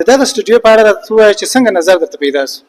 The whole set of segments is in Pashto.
دغه سټوډیو په اړه راته ووایه چې څنګه نظر درته پیدا شو.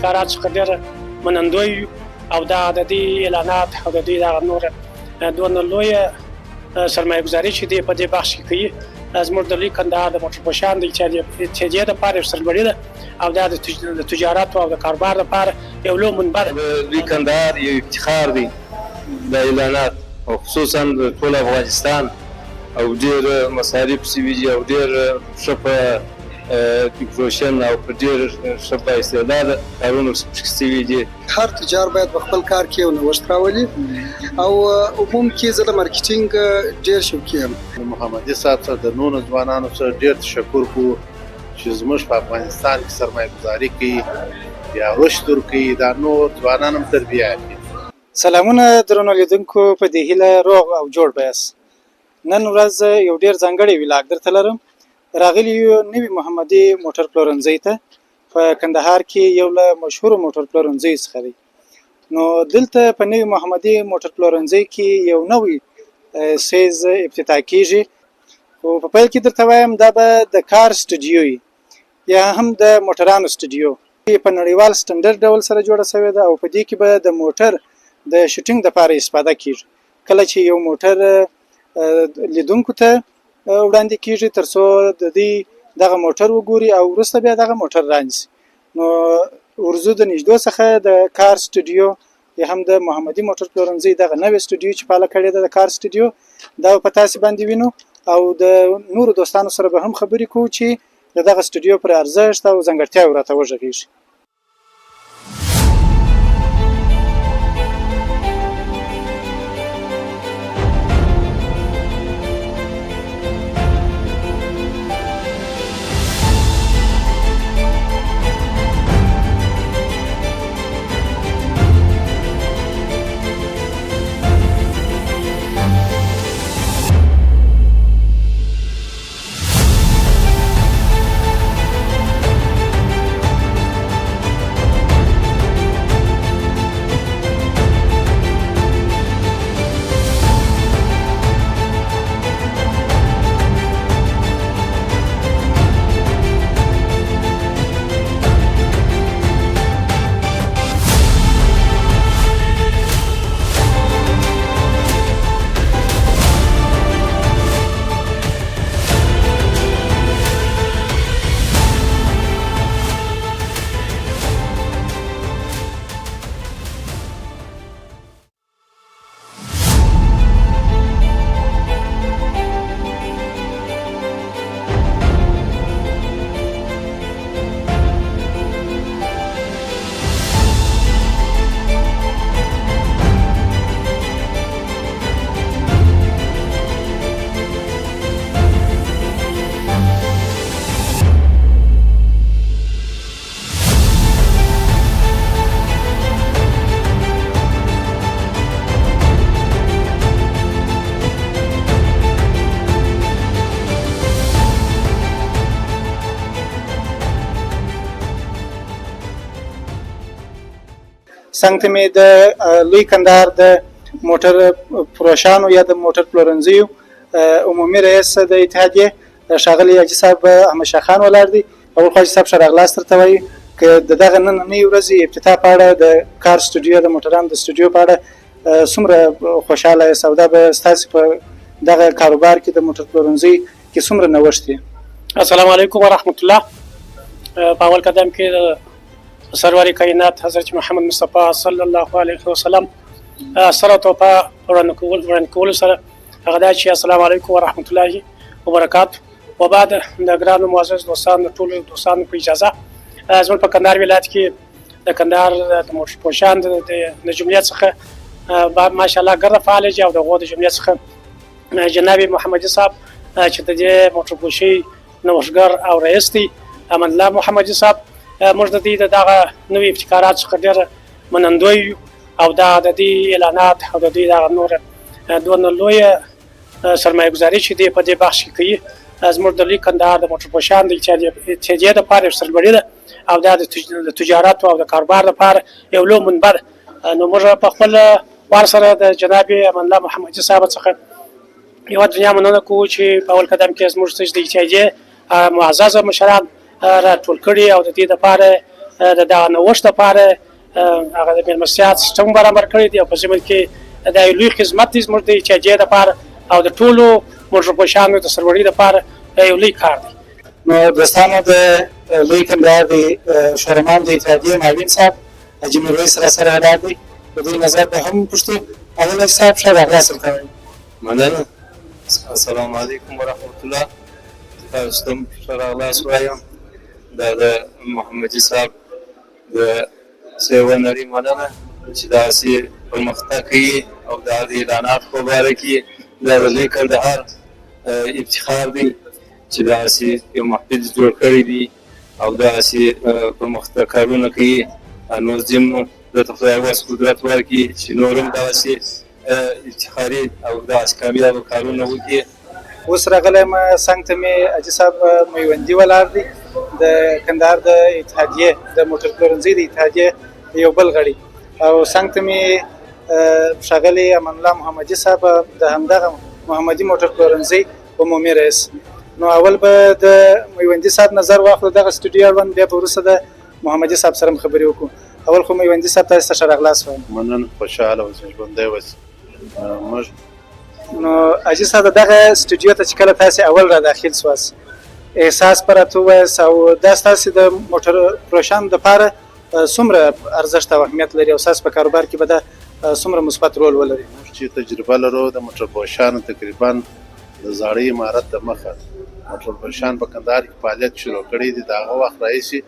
کارات څخه ډېر منندوی یو او دا د دې اعلانات او د دې دغه نور دونه لویه سرمایه ګزاري چې دی په دې بخش کې کوي زموږ د لوی کندهار د موټر پوشان د اتحادیې دپاره سرلوړي ده او دا د تجارت او د کاروبار لپاره یو لوی منبر لوی کندهار یو افتخار دی د اعلانات او خصوصا د ټول افغانستان او ډېر مصارف سوي دي او ډېر ښه په ډیکوریشن او په ډېر ښه با استعداده کارونه سوي دي. هر تجار باید په خپل کار کې یو نوښت راولي او عموم کې زه د مارکیټینګ ډېر شوقي یم. محمدي صاحب سره د نورو ځوانانو سره ډېر تشکر کوو چې زموږ په افغانستان کې سرمایه ګزاري کوي یا رشد ورکوي دا نور ځوانان هم تربیه کوي. سلامونه درنو لیدونکو، په دې هیله روغ او جوړ بیاست. نن ورځ یو ډېر ځانګړی ولاګ درته لرم. راغلی یو نوي محمدي موټر پلورنځي ته په کندهار کې یو له مشهورو موټر پلورنځیو څخه دی. نو دلته په نوي محمدي موټر پلورنځي کې یو نوی سیز افتتاح کیږي. خو په پیل کې درته وایم دا به د کار سټوډیو وي یا هم د موټرانو سټوډیو. په نړیوال سټنډرډ ډول سره جوړه شوې ده او په دې کې به د موټر د شوټینګ لپاره استفاده کیږي. کله چې یو موټر لیدونکو ته وړاندې کیږي ترڅو د دې دغه موټر وګوري او وروسته بیا دغه موټر رانیسي. نو ورزو د نږدې څخه د کار سټوډیو یا هم د محمدي موټر پلورنځي دغه نوې سټوډیو چې فعاله کړې ده د کار سټوډیو دا په تاسو باندې وینو او د نورو دوستانو سره به هم خبرې کوو چې دغه سټوډیو پر ارزښت او ځانګړتیاوې راته وغږیږي. څنګه مې د لوی کندهار د موټر فروشانو یا د موټر پلورنځیو عمومي رئیس د اتحادیې ښاغلی حاجي صاحب احمد شاه خان ولاړ دی. اول خو حاجي صاحب ښه راغلاست درته وایي که د دغه نننۍ ورځې افتتاح په اړه د کار سټوډیو د موټرانو د سټوډیو په اړه څومره خوشحاله یاست او دا به ستاسې په دغه کاروبار کې د موټر پلورنځي کې څومره نوښت دی؟ السلام علیکم ورحمت الله. په اول قدم کې سرور کائنات حضرت محمد مصطفی صلی الله علیه وسلم سره توپه وړاندې کولو سره هغه دا چې السلام علیکم ورحمت الله وبرکاتو. وبعد د ګرانو معزز دوستانو ټولو دوستانو په اجازه زموږ په کندهار ولایت کې د کندهار د موټر پوشان د جمعیت څخه ماشاءالله ګرده فعال دي او د هغو د جمعیت څخه جناب محمدي صاحب چې د دې موټر پوشي نوښتګر او رئیس دی امان الله محمدي صاحب موږ د دې دغه نوې ابتکارات څخه ډېر منندوی یو او دا د دې اعلانات او د دې دغه نور دونه لویه سرمایه ګزاري چې دی په دې بخش کې کوي زموږ د لوی کندهار د موټر پوشان د اتحادیې دپاره یو سرلوړي ده او دا د تجارت او د کاروبار دپاره یو لوی منبع ده. نو موږ په خپل وار سره د جناب امان الله محمدي صاحب څخه یوه دنیا مننه کوو چې په اول قدم کې زموږ د اتحادیې معززه مشران راټول کړي او د دې دپاره د دغه نوښت دپاره هغه د مېلمستیا سیسټم برابر کړی دی او په ضمن کې دا یو لوی خدمت دی زموږ د اتحادیې دپاره او د ټولو موټر پوشانو د سرلوړي دپاره یو لوی کار دی. نو دوستانو د لوی کندهار د شهرمان د اتحادیې معاون صاحب حاجي میرویس سره ولاړ دی د دوی نظر به هم پوښتو. اول صاحب ښه راغلاست ورته مننه. السلام علیکم ورحمت الله. تاسو ته ښه راغلاست وایم. دا د محمدي صاحب د سیونري مننه چې داسې پرمختګ کوي او دا د اعلانات په باره کې دا د لوی کندهار افتخار دی چې داسې یو محفل جوړ کړی دی او داسې پرمختګ کارونه کوي. نو ځم درته خدای وس قدرت ورکړي چې نور هم داسې افتخاري او داسې کامیابه کارونه وکړي. اوس راغلی یم څنګ ته مې حاجي صاحب میوندي ولاړ دی د کندهار د اتحادیې د موټر پلورنځي د اتحادیې یو بل غړي او څنګ ته مې ښاغلی امان الله محمدي صاحب د همدغه محمدي موټر پلورنځي عمومي رئیس. نو اول به د میوندي صاحب نظر واخلو دغه سټوډیو اړوند بیا به وروسته د محمدي صاحب سره هم خبرې وکړو. اول خو میوندي صاحب تاسو ته ښه راغلاست وایم. مننه، خوشحاله اوسئ، ژوندی اوسئ. موږ نو حاجي صاحب دغه سټوډیو ته چې کله تاسو اول را داخل سواست احساس پر اتو وایس او دا ستاسو د موټر پروشان دپاره څومره ارزښت او اهمیت لري او ستاسو په کاروبار کې به دا څومره مثبت رول ولري؟ چې تجربه لرو د موټر پوشانو تقریبا د زاړه عمارت د مخه موټر پوشان په کندهار کې فعالیت شروع کړی دی. د هغه وخت راهیسې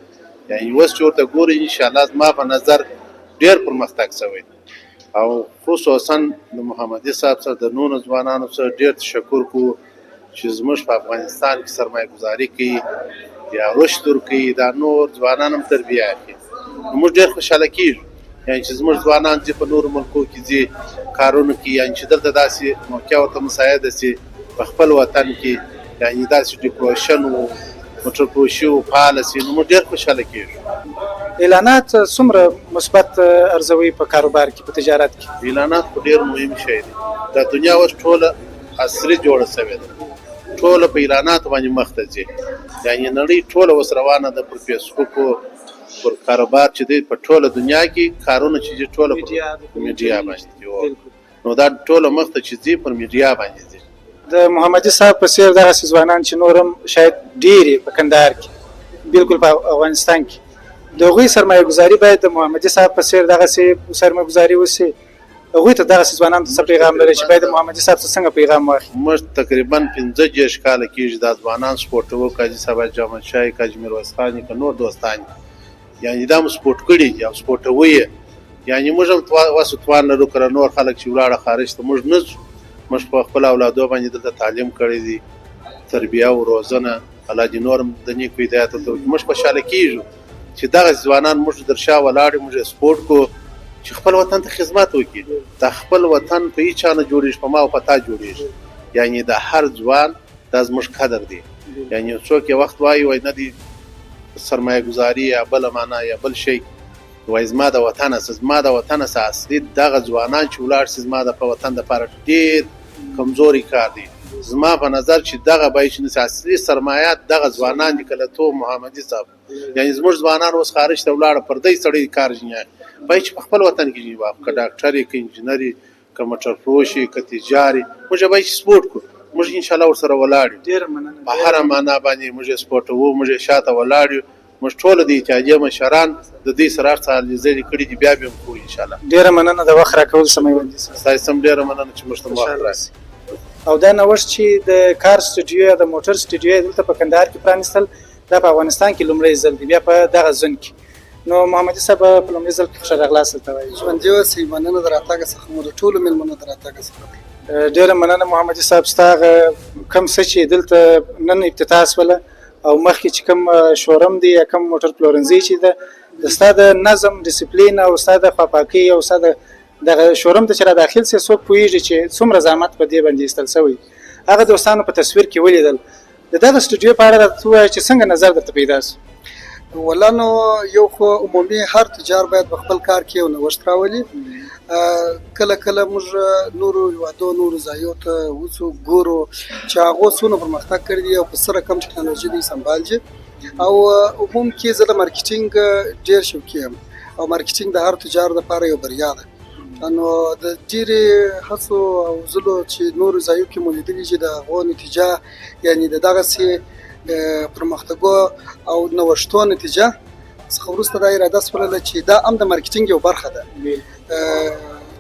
یعنې اوس چې ورته ګورئ انشاءالله زما په نظر ډېر پرمختګ شوی او خصوصا د محمدي صاحب سره د نورو ځوانانو سره ډېر تشکر کوو چې زموږ په افغانستان کې سرمایه ګزاري کوي یا رشد ورکوي، دا نور ځوانان هم تربیه اخلي. نو موږ ډېر خوشحاله کېږو یعنې چې زموږ ځوانان چې په نورو ملکو کې ځي کارونه کوي، یعنې چې دلته داسې موقع ورته مساعده شي په خپل وطن کې یعنې داسې ډیکوریشن و موټر پوشي و فعاله شي. نو موږ ډېر خوشحاله کېږو. اعلانات څومره مثبت ارزوي په کاروبار کې په تجارت کې؟ اعلانات خو ډېر مهم شی دی. دا دنیا اوس ټوله عصري جوړه شوې ده، ټوله په اعلاناتو باندې مخ ته ځي. یعنې نړۍ ټوله اوس روانه ده پر فیسبوک پر کاروبار چې دی په ټوله دنیا کې کارونه چې دي ټوله په میډیا باندې دي. نو دا ټوله مخ ته چې ځي پر میډیا باندې ځي. د محمدي صاحب په څېر دغسې ځوانان چې نور هم شاید ډېرې په کندهار کې بلکل په افغانستان کې د هغوی سرمایه ګزاري باید د محمدي صاحب په څېر دغسې سرمایه ګزاري وسي. هغوی ته دغسې ځوانانو ته څه پیغام لري چې باید د محمدي صاحب څخه څنګه پیغام واخلي؟ موږ تقریبا 15 کاله کېږي دا ځوانان سپورټ وکړي، حاجي صاحب جامد شاه، حاجي میرویس خان که نور دوستان یعنې دا مو سپورټ کړي دي او سپورټوي یې. یعنې موږ هم وس توان لرو که نور خلک چې ولاړه خارج ته موږ نه ځو. موږ په خپل اولادو باندې دلته تعلیم کړی دی، تربیه او روزنه، الله دې نور هم د نیکو هدایت وکړي. موږ خوشحاله کېږو چې دغه ځوانان موږ در شا ولاړ موږ سپورټ کو چې خپل وطن ته خدمت وکړي. دا خپل وطن په هیچ چا نه جوړېږي، په ما او په تا جوړېږي. یعنې د هر ځوان دا زموږ قدر دی. یعنې څوک یې وخت وایي نه دی سرمایه ګزاري یا بله معنا یا بل شی، وایي زما د وطن هسه، زما د وطن هسه اصلي دغه ځوانان چې ولاړ شي زما د په وطن دپاره ډېر کمزوري کار دی. زما په نظر چې دغه باید چې اصلي سرمایه دغه ځوانان دي. کله تو محمدي صاحب یعنې زموږ ځوانان اوس خارج ته ولاړه پردی سړی کار جنیا باید چې په خپل وطن کې جواب که ډاکټر یې که انجینر یې که موټر فروش یې که تجار یې موږ باید چې سپورټ کړو. موږ انشاءالله ورسره ولاړ یو، ډېره مننه. په هره معنا باندې موږ سپورټوو، موږ شاته ولاړ یو. موږ ټوله د اتحادیې مشران د دې سره هر څه لیدلي کړي دي، بیا به هم کوو انشاءالله. ډېره مننه د وخت راکول سمه وندي. ستاسو هم ډېره مننه چې موږ ته وخت راکړئ. او دا نوښت چې د کار سټوډیو یا د موټر سټوډیو دلته په کندهار کې پرانیستل دا په افغانستان کې لومړی ځل دی بیا په دغه ځون کې. نو محمدي صاحب په لومړي ځل کې ښه راغلاست ته وایي. ژوندي اوسئ، مننه د راتګ څخه مو د ټولو مېلمنو د راتګ څخه. ډېره مننه محمدي صاحب ستا هغه کوم څه چې دلته نن افتتاح شوله او مخکې چې کوم شورم دی یا کوم موټر پلورنځي چې ده ستا د نظم ډیسپلین او ستا د خواپاکۍ او ستا د دغه شورم ته چې را داخل سي څوک پوهېږي چې څومره زحمت په دې باندې ایستل شوی. هغه دوستانو په تصویر کې ولیدل. د دغه سټوډیو په اړه راته ووایه چې څنګه نظر درته پیدا شو. ولا نو یو خو عمومي هر تجار باید په خپل کار کې یو نوښت راولي. کله کله موږ نورو هیوادو نورو ځایو ته وځو ګورو چې هغو څونه پرمختګ کړی دی او په څه رقم ټکنالوژي دوی سنبال دي او عموم کې زه د مارکیټینګ ډېر شوقي یم او مارکیټینګ د هر تجار دپاره یو بریا ده. نو د ډېرې هڅو او زلو چې نورو ځایو کې مو لیدلي چې د هغو نتیجه یعنې د دغسې پرمختګو او نوښتو نتیجه څخه وروسته دا اراده شوله چې دا هم د مارکیټینګ یو برخه ده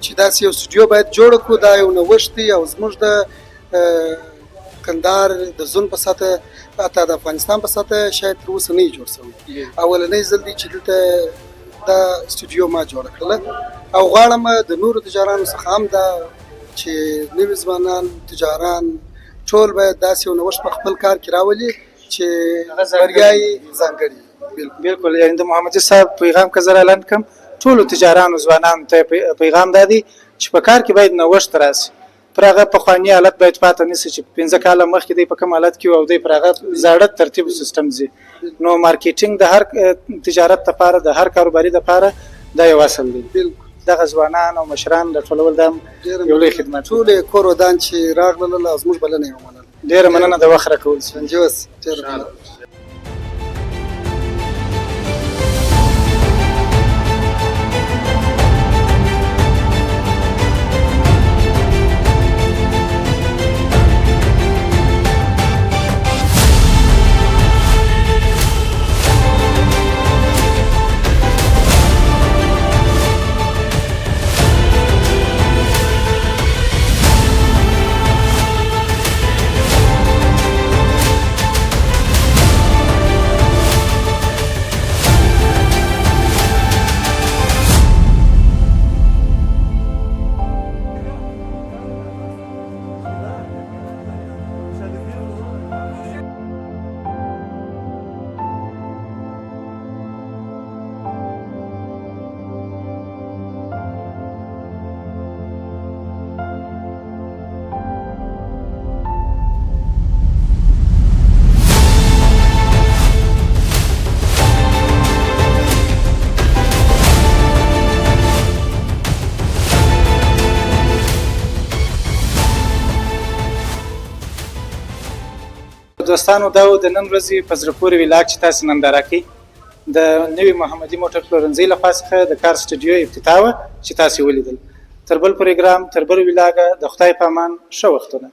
چې داسې یو سټوډیو باید جوړه کړو. دا یو نوښت دی او زموږ د کندهار د زون په سطحه حتی د افغانستان په سطحه شاید تر اوسه نه وي جوړ شوی. اولنی ځل دی چې دلته دا سټوډیو ما جوړه کړله او غواړم د نورو تجارانو څخه هم دا چې نوي ځوانان تجاران ټول باید داسې یو نوښت په خپل کار کې راولي چې بریا یې ځانګړې. بالکل یعنې د محمدي صاحب پیغام که زه رالنډ کړم ټولو تجارانو ځوانانو ته پیغام دا دی چې په کار کې باید نوښت راسي. پر هغه پخواني حالت باید پاتې نه سي چې 15 کاله مخکې دی په کوم حالت کې او دی پر هغه زاړه ترتیب سیستم ځي. نو مارکیټینګ د هر تجارت لپاره د هر کاروباري لپاره دا یو اصل دی. دغه ځوانان او مشران راټولول دا یو لوی خدمت. ټول کور ودان چې راغلل او زموږ بلنه یې ومنله. ډېره مننه د وخت راکول. ژوندي اوسئ. ډېره مننه. دوستانو دا و د نن ورځې په زړه پورې ولاګ چې تاسو ننداره کوئ د نوي محمدي موټر پلورنځي له خوا څخه د کار سټوډیو افتتاح وه چې تاسو ولیدل. تر بل پروګرام تر بل ولاګه د خدای په امان ښه وختونه.